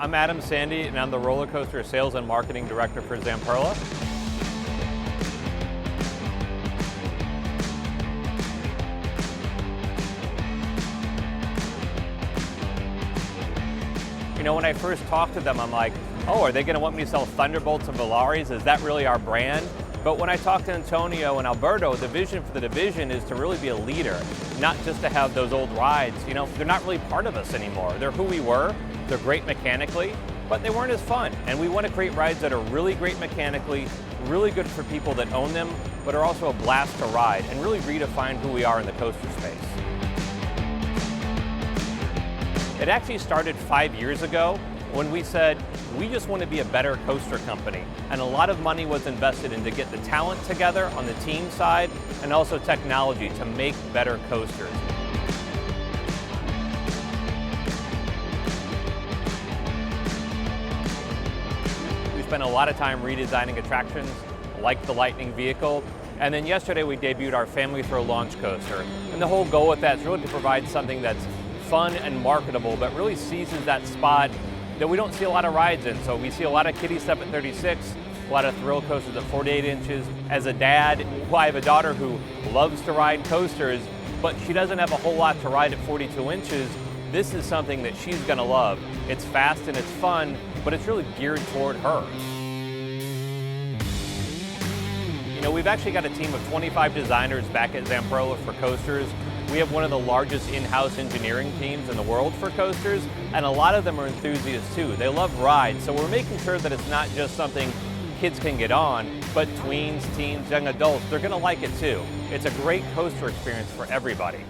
I'm Adam Sandy, and I'm the roller coaster sales and marketing director for Zamperla. You know, when I first talked to them, I'm like, oh, are they going to want me to sell Thunderbolts and Volaris? Is that really our brand? But when I talked to Antonio and Alberto, the vision for the division is to really be a leader, not just to have those old rides. You know, they're not really part of us anymore. They're who we were. They're great mechanically, but they weren't as fun. And we want to create rides that are really great mechanically, really good for people that own them, but are also a blast to ride, and really redefine who we are in the coaster space. It actually started 5 years ago when we said, we just want to be a better coaster company. And a lot of money was invested in to get the talent together on the team side and also technology to make better coasters. We spent a lot of time redesigning attractions like the Lightning vehicle. And then yesterday we debuted our Family Throw launch coaster. And the whole goal with that is really to provide something that's fun and marketable, but really seizes that spot that we don't see a lot of rides in. So we see a lot of kiddie stuff at 36, a lot of thrill coasters at 48 inches. As a dad, I have a daughter who loves to ride coasters, but she doesn't have a whole lot to ride at 42 inches. This is something that she's gonna love. It's fast and it's fun, but it's really geared toward her. You know, we've actually got a team of 25 designers back at Zamperla for coasters. We have one of the largest in-house engineering teams in the world for coasters, and a lot of them are enthusiasts too. They love rides, so we're making sure that it's not just something kids can get on, but tweens, teens, young adults, they're gonna like it too. It's a great coaster experience for everybody.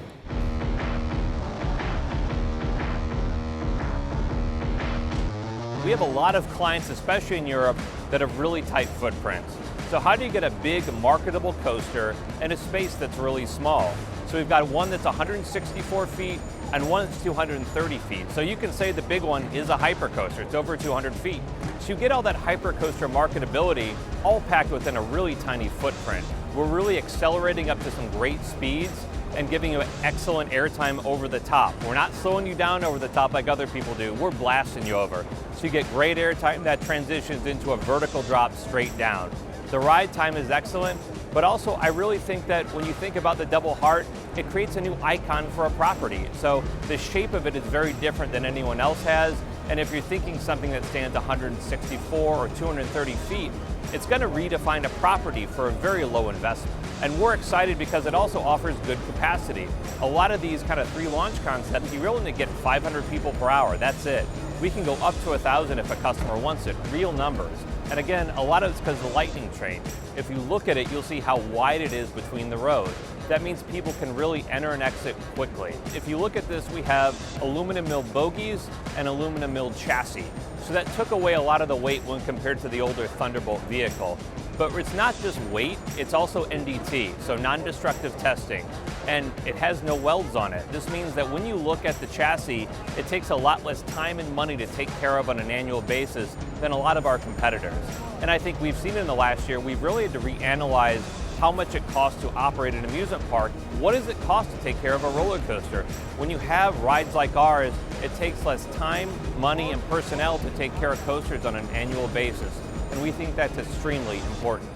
We have a lot of clients, especially in Europe, that have really tight footprints. So how do you get a big marketable coaster in a space that's really small? So we've got one that's 164 feet and one that's 230 feet. So you can say the big one is a hypercoaster. It's over 200 feet. So you get all that hypercoaster marketability all packed within a really tiny footprint. We're really accelerating up to some great speeds and giving you excellent airtime over the top. We're not slowing you down over the top like other people do. We're blasting you over. So you get great airtime that transitions into a vertical drop straight down. The ride time is excellent, but also I really think that when you think about the double heart, it creates a new icon for a property. So the shape of it is very different than anyone else has, and if you're thinking something that stands 164 or 230 feet, it's going to redefine a property for a very low investment. And we're excited because it also offers good capacity. A lot of these kind of 3 launch concepts, you really only get 500 people per hour, that's it. We can go up to 1,000 if a customer wants it, real numbers. And again, a lot of it's because of the Lightning train. If you look at it, you'll see how wide it is between the rows. That means people can really enter and exit quickly. If you look at this, we have aluminum milled bogies and aluminum milled chassis. So that took away a lot of the weight when compared to the older Thunderbolt vehicle. But it's not just weight, it's also NDT, so non-destructive testing. And it has no welds on it. This means that when you look at the chassis, it takes a lot less time and money to take care of on an annual basis than a lot of our competitors. And I think we've seen in the last year, we've really had to reanalyze how much it costs to operate an amusement park. What does it cost to take care of a roller coaster? When you have rides like ours, it takes less time, money, and personnel to take care of coasters on an annual basis. And we think that's extremely important.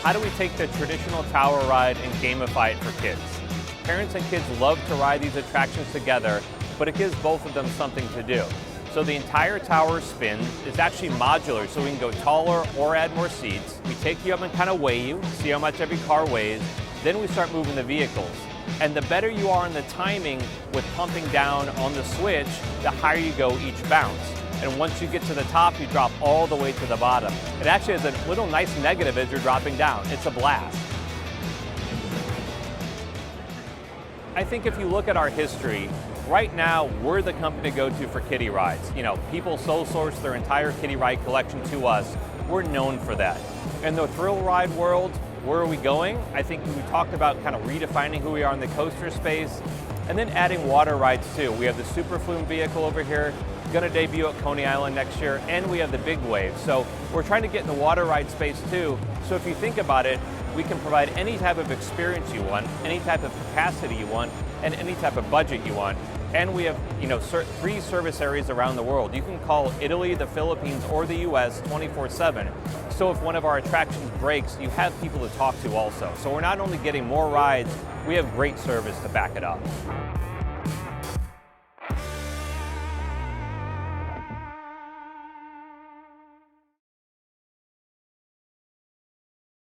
How do we take the traditional tower ride and gamify it for kids? Parents and kids love to ride these attractions together, but it gives both of them something to do. So the entire tower spins. It's actually modular, so we can go taller or add more seats. We take you up and kind of weigh you, see how much every car weighs. Then we start moving the vehicles. And the better you are in the timing with pumping down on the switch, the higher you go each bounce. And once you get to the top, you drop all the way to the bottom. It actually has a little nice negative as you're dropping down. It's a blast. I think if you look at our history, right now we're the company to go to for kiddie rides. You know, people sole source their entire kiddie ride collection to us. We're known for that. In the thrill ride world, where are we going? I think we talked about kind of redefining who we are in the coaster space, and then adding water rides too. We have the Super Flume vehicle over here. going to debut at Coney Island next year, and we have the big wave. So we're trying to get in the water ride space too. So if you think about it, we can provide any type of experience you want, any type of capacity you want, and any type of budget you want. And we have, 3 service areas around the world. You can call Italy, the Philippines, or the US 24/7. So if one of our attractions breaks, you have people to talk to also. So we're not only getting more rides, we have great service to back it up.